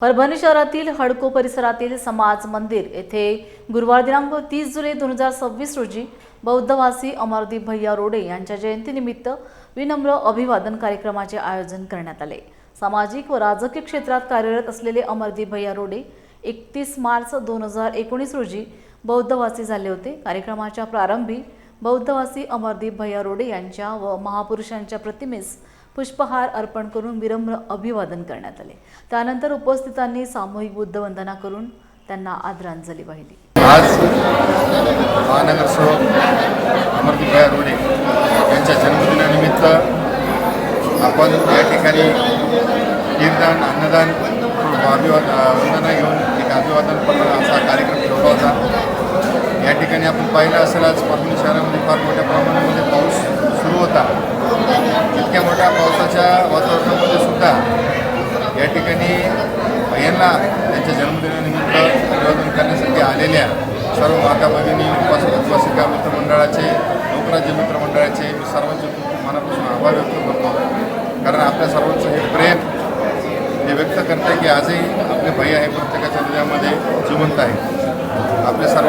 परभणी शहरातील हडको परिसरातील समाज मंदिर येथे गुरुवार दिनांक 30 जुलै 2026 रोजी बौद्धवासी अमरदीप भैया रोडे यांच्या जयंतीनिमित्त विनम्र अभिवादन कार्यक्रमाचे आयोजन करण्यात आले। सामाजिक व राजकीय क्षेत्रात कार्यरत असलेले अमरदीप भैया रोडे 31 मार्च 2019 रोजी बौद्धवासी झाले होते। कार्यक्रमाच्या प्रारंभी बौद्धवासी अमरदीप भैया रोडे यांच्या व महापुरुषांच्या प्रतिमेस पुष्पहार अर्पण करून विनम्र अभिवादन करण्यात आले। त्यानंतर उपस्थितांनी सामूहिक बुद्ध वंदना करून त्यांना आदरांजली वाहिली। आज महानगरसेवक अमरदीप भैया रोडे यांच्या जन्मदिनानिमित्त आपण या ठिकाणी कीर्तन अन्नदान वंदना घेऊन एक अभिवादन असा कार्यक्रम ठेवला होता। या ठिकाणी आपण पाहिलं असेल, आज परभणी शहरामध्ये फार मोठ्या प्रमाणामध्ये पाऊस सुरू होता। इतक्या मोठ्या पावसाच्या वातावरणामध्ये सुद्धा या ठिकाणी यांना त्यांच्या जन्मदिनानिमित्त अभिवादन करण्यासाठी आलेल्या सर्व माता भगिनी, उपासिका मित्रमंडळाचे, लोकराज्य मित्रमंडळाचे मी सर्वांचे खूप मनापासून आभार व्यक्त करतो। कारण आपल्या सर्वांचं हे प्रेम हे व्यक्त करते की आजही आपले भैया हे प्रत्येकाच्या हृदयामध्ये जिवंत आहे। आपल्या सर्व